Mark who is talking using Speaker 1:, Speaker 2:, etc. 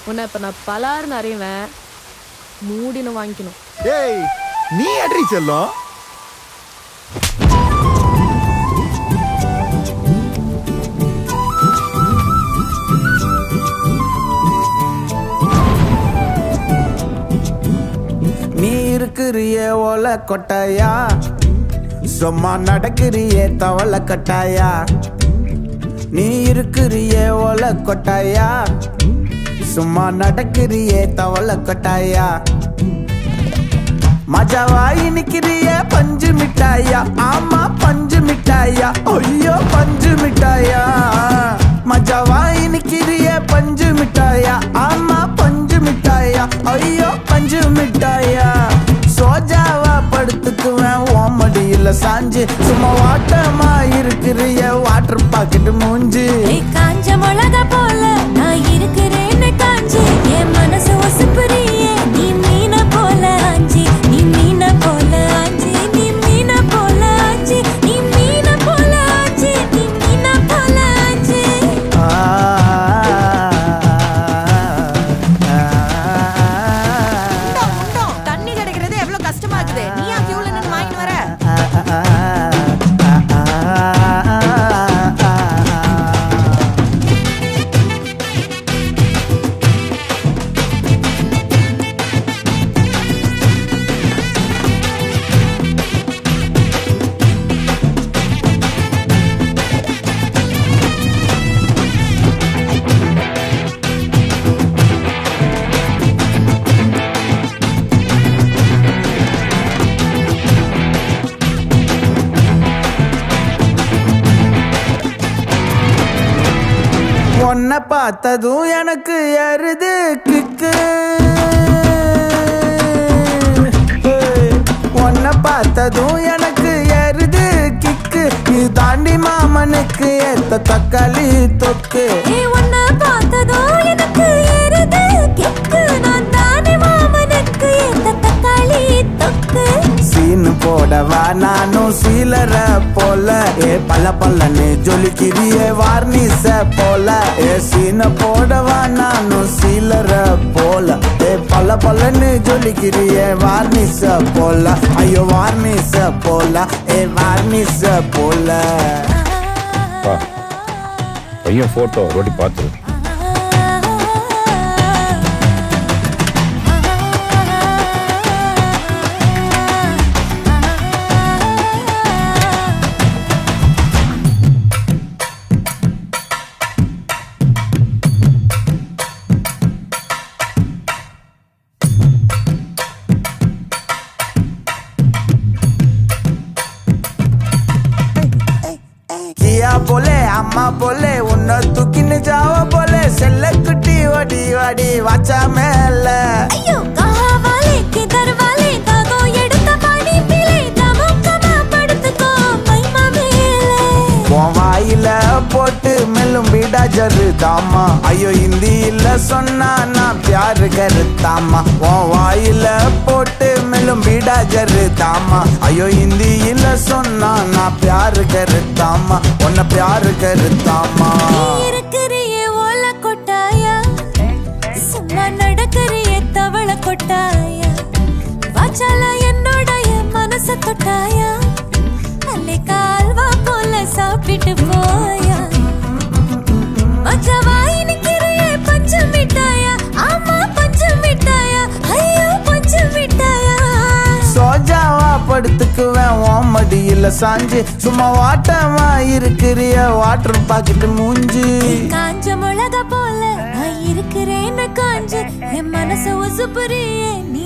Speaker 1: உன்னை இப்ப நான் பலாருன்னு அறிவேன், மூடின்னு வாங்கிக்கணும்.
Speaker 2: ஏய் நீ அட்ரி செல்லும்.
Speaker 3: நீ இருக்கிறியே ஓலை கொட்டாயா, சும்மா நடக்கிறியே தவளை கட்டாயா. நீ இருக்கிறியே ஓலை கொட்டாயா, சும்மா நடக்கிறியே தவளை கட்டாயா. மஜாவாய் நிக்கிறியே பஞ்சு மிட்டாயா, ஆமா பஞ்சு மிட்டாயா, ஐயோ பஞ்சு மிட்டாயா. மஜாவாய் நிக்கிறியே பஞ்சு மிட்டாயா, ஆமா பஞ்சு மிட்டாயா, ஐயோ பஞ்சு மிட்டாயா. சோஜாவா படுத்துக்குவேன் ஓமடியில சாஞ்சு, சும்மா வாட்டமா இருக்கிறிய வாட்டர் பாக்கெட் மூஞ்சு.
Speaker 4: காஞ்ச மிளகா போல நான் இருக்கிறேன்னு காஞ்சி, என் மனசு ஒசுப்புறியே நீ மீன போல ஆஞ்சி, நீ மீன போல ஆஞ்சி, நீ மீன போல ஆஞ்சி, நீ மீன போல ஆஞ்சி, நீ மீன போல ஆஞ்சி.
Speaker 5: தண்ணி கிடைக்கிறது எவ்வளவு கஷ்டமா இருக்குது, நீ ஏன் கியூல நின்னு வாங்கிட்டு வர?
Speaker 3: உன்னை பார்த்ததும் எனக்கு ஏறுது கிக்கு, உன்னை பார்த்ததும் எனக்கு ஏறுது கிக்கு. நீ தாண்டி மாமனுக்கு ஏத்த தக்காளி தொக்கு.
Speaker 4: உன்னை பார்த்ததோ எனக்கு ஏறுது கிக்கு, நான் தானே மாமனுக்கு ஏத்த தக்காளி தொக்கு.
Speaker 3: சீனு போடவா நானும் சீலர போல, ஏ பல்ல பல்லன்னு ஜொலிக்கிறியே வார்னிச போல. ஏ சீன போடவா நானும் சீலர போல, ஏ பல்ல பல்லன்னு ஜொலிக்கிறியே வார்னிச போல. ஐயோ வார்னிச போல, ஏ வார்னிச போல.
Speaker 6: பையன் போட்டோ ரோட்டி பார்த்து
Speaker 3: கியா போலே அம்மா போலே உன்னை தூக்கின்னு ஜாவ போலே, செல்ல குட்டி ஓடி வாடி வாச்சா மேல.
Speaker 4: ஐயோ காவாலே கிதர்வாலே தாகோ எடுத்த பாடி பிலே, தமுக்கமா படுத்துக்கோ மைமா மேலே.
Speaker 3: உன் வாயில போட்டு மெல்லும் வீடா ஜருதாமா, ஐயோ ஹிந்தியில சொன்னா நான் பியாரு கருத்தாமா. உன் வாயில போட்டு மெல்லும் வீடா ஜருதாமா, ஐயோ ஹிந்தியில சொன்னா நான் பியாரு கருத்தாமா, உன்னை பியாரு கருத்தாமா.
Speaker 4: நீ இருக்கிறியே ஓலை கொட்டாயா, சும்மா நடக்கிறியே தவளை கொட்டாயா. வாச்சால என்னோடைய மனச தொட்டாயா, அல்லே கால்வா போல சாப்பிட்டு போயா. மஜாவாய் நிக்கிறியே பஞ்சு மிட்டாயா, ஆமா பஞ்சு மிட்டாயா, ஐயோ பஞ்சு மிட்டாயா.
Speaker 3: சோஜாவா படுத்துக்குவேன் ஓமடியில சாஞ்சு, சும்மா வாட்டமா இருக்கிறிய வாட்டர் பாக்கெட் மூஞ்சி.
Speaker 4: காஞ்ச மிளகா போல நான் இருக்கிறேன்னு காஞ்சு, என் மனச ஒசுப்புறியே நீ